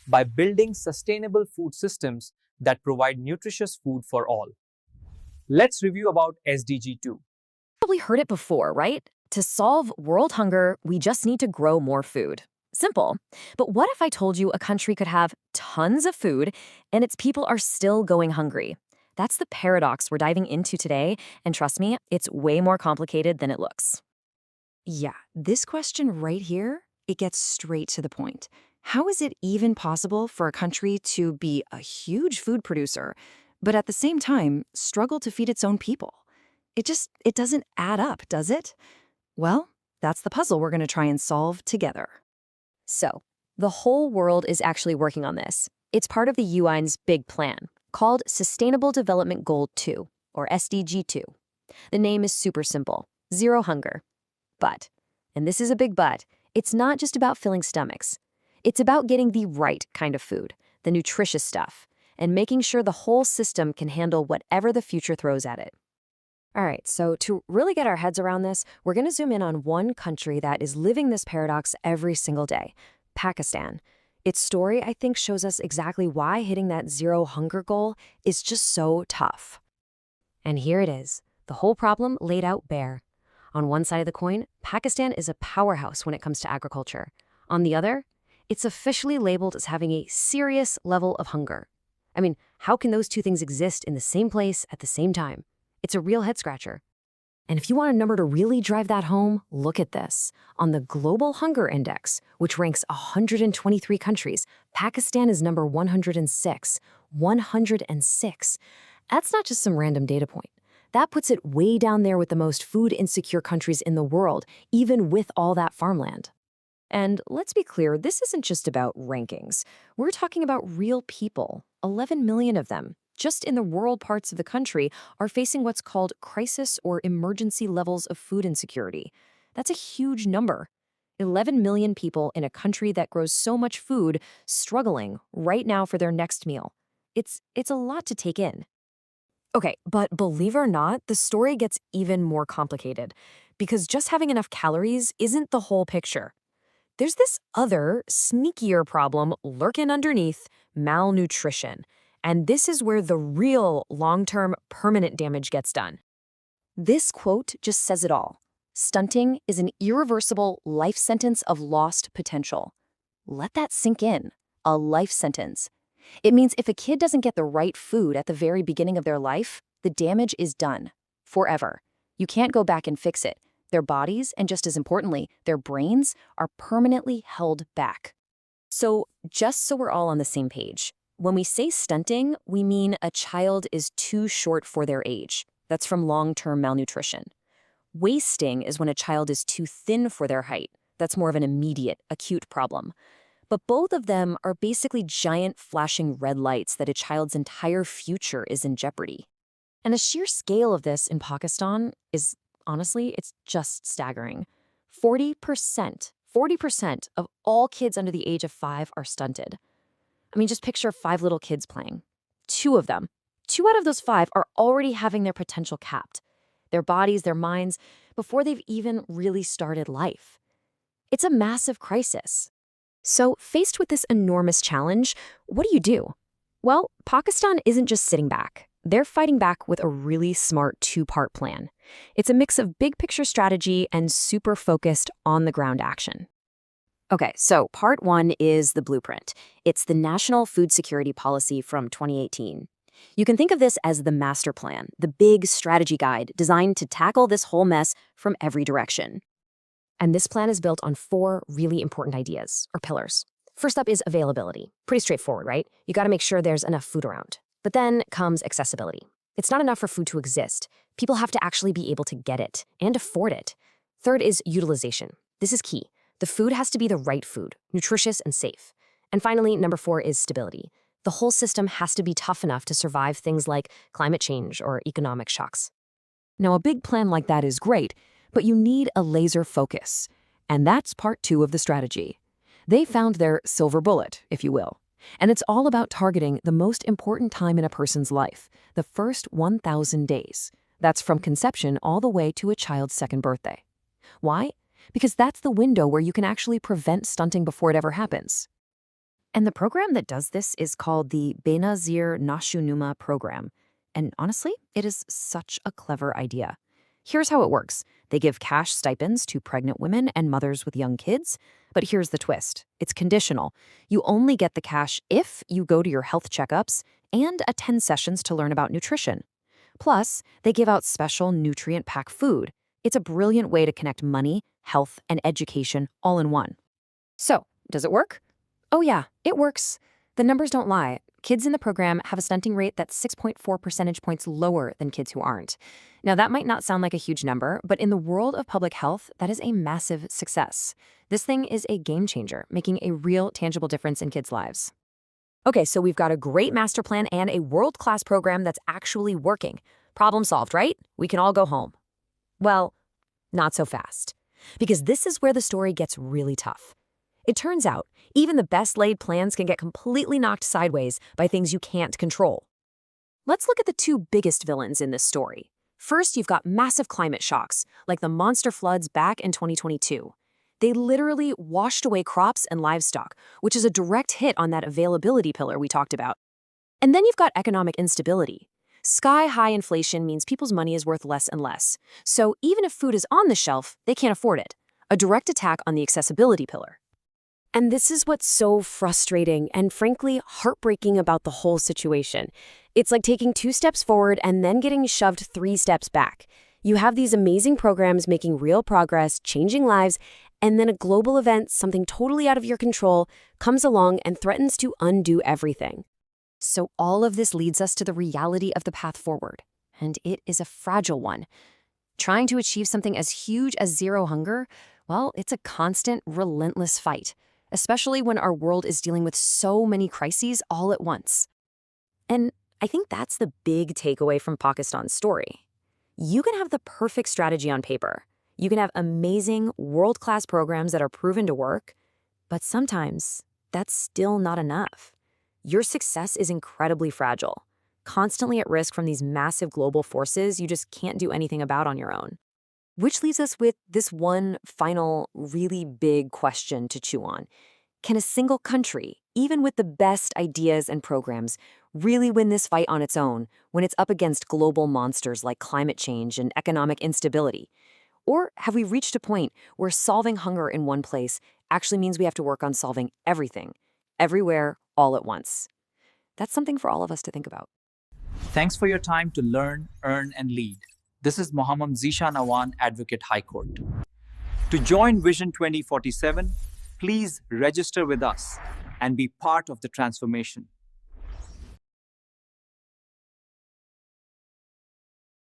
by building sustainable food systems that provide nutritious food for all. Let's review about SDG 2. Probably heard it before, right? To solve world hunger, we just need to grow more food. Simple. But what if I told you a country could have tons of food and its people are still going hungry? That's the paradox we're diving into today, and trust me, it's way more complicated than it looks. Yeah, this question right here, it gets straight to the point. How is it even possible for a country to be a huge food producer, but at the same time struggle to feed its own people? It doesn't add up, does it? Well, that's the puzzle we're going to try and solve together. So, the whole world is actually working on this. It's part of the UN's big plan, called Sustainable Development Goal 2, or SDG 2. The name is super simple: zero hunger. But, and this is a big but, it's not just about filling stomachs. It's about getting the right kind of food, the nutritious stuff, and making sure the whole system can handle whatever the future throws at it. All right, so to really get our heads around this, we're going to zoom in on one country that is living this paradox every single day: Pakistan. Its story, I think, shows us exactly why hitting that zero hunger goal is just so tough. And here it is, the whole problem laid out bare. On one side of the coin, Pakistan is a powerhouse when it comes to agriculture. On the other, it's officially labeled as having a serious level of hunger. I mean, how can those two things exist in the same place at the same time? It's a real head-scratcher. And if you want a number to really drive that home, look at this. On the Global Hunger Index, which ranks 123 countries, Pakistan is number 106. 106. That's not just some random data point. That puts it way down there with the most food-insecure countries in the world, even with all that farmland. And let's be clear, this isn't just about rankings. We're talking about real people, 11 million of them, just in the rural parts of the country, are facing what's called crisis or emergency levels of food insecurity. That's a huge number. 11 million people in a country that grows so much food struggling right now for their next meal. It's a lot to take in. Okay, but believe it or not, the story gets even more complicated, because just having enough calories isn't the whole picture. There's this other, sneakier problem lurking underneath: malnutrition. And this is where the real long-term permanent damage gets done. This quote just says it all. Stunting is an irreversible life sentence of lost potential. Let that sink in. A life sentence. It means if a kid doesn't get the right food at the very beginning of their life, the damage is done. Forever. You can't go back and fix it. Their bodies, and just as importantly, their brains, are permanently held back. So, just so we're all on the same page, when we say stunting, we mean a child is too short for their age. That's from long-term malnutrition. Wasting is when a child is too thin for their height. That's more of an immediate, acute problem. But both of them are basically giant flashing red lights that a child's entire future is in jeopardy. And the sheer scale of this in Pakistan is, honestly, it's just staggering. 40% of all kids under the age of 5 are stunted. I mean, just picture 5 little kids playing. 2 of them. 2 out of those 5 are already having their potential capped. Their bodies, their minds, before they've even really started life. It's a massive crisis. So, faced with this enormous challenge, what do? Well, Pakistan isn't just sitting back. They're fighting back with a really smart 2-part plan. It's a mix of big picture strategy and super focused on-the-ground action. Okay, so part 1 is the blueprint. It's the National Food Security Policy from 2018. You can think of this as the master plan, the big strategy guide designed to tackle this whole mess from every direction. And this plan is built on 4 really important ideas, or pillars. First up is availability. Pretty straightforward, right? You gotta make sure there's enough food around. But then comes accessibility. It's not enough for food to exist. People have to actually be able to get it and afford it. Third is utilization. This is key. The food has to be the right food, nutritious and safe. And finally, number 4 is stability. The whole system has to be tough enough to survive things like climate change or economic shocks. Now, a big plan like that is great, but you need a laser focus. And that's part 2 of the strategy. They found their silver bullet, if you will. And it's all about targeting the most important time in a person's life, the first 1,000 days. That's from conception all the way to a child's 2nd birthday. Why? Because that's the window where you can actually prevent stunting before it ever happens. And the program that does this is called the Benazir Nashunuma program. And honestly, it is such a clever idea. Here's how it works. They give cash stipends to pregnant women and mothers with young kids. But here's the twist. It's conditional. You only get the cash if you go to your health checkups and attend sessions to learn about nutrition. Plus, they give out special nutrient-packed food. It's a brilliant way to connect money, health, and education all in one. So, does it work? Oh yeah, it works. The numbers don't lie. Kids in the program have a stunting rate that's 6.4 percentage points lower than kids who aren't. Now, that might not sound like a huge number, but in the world of public health, that is a massive success. This thing is a game changer, making a real, tangible difference in kids' lives. Okay, so we've got a great master plan and a world-class program that's actually working. Problem solved, right? We can all go home. Well, not so fast. Because this is where the story gets really tough. It turns out, even the best-laid plans can get completely knocked sideways by things you can't control. Let's look at the two biggest villains in this story. First, you've got massive climate shocks, like the monster floods back in 2022. They literally washed away crops and livestock, which is a direct hit on that availability pillar we talked about. And then you've got economic instability. Sky-high inflation means people's money is worth less and less. So even if food is on the shelf, they can't afford it. A direct attack on the accessibility pillar. And this is what's so frustrating and frankly heartbreaking about the whole situation. It's like taking 2 steps forward and then getting shoved 3 steps back. You have these amazing programs making real progress, changing lives, and then a global event, something totally out of your control, comes along and threatens to undo everything. So all of this leads us to the reality of the path forward, and it is a fragile one. Trying to achieve something as huge as zero hunger, well, it's a constant, relentless fight, especially when our world is dealing with so many crises all at once. And I think that's the big takeaway from Pakistan's story. You can have the perfect strategy on paper. You can have amazing, world-class programs that are proven to work, but sometimes that's still not enough. Your success is incredibly fragile, constantly at risk from these massive global forces you just can't do anything about on your own. Which leaves us with this one final, really big question to chew on. Can a single country, even with the best ideas and programs, really win this fight on its own when it's up against global monsters like climate change and economic instability? Or have we reached a point where solving hunger in one place actually means we have to work on solving everything, everywhere, all at once? That's something for all of us to think about. Thanks for your time to learn, earn, and lead. This is Mohammad Zishan Awan, Advocate High Court. To join Vision 2047, please register with us and be part of the transformation.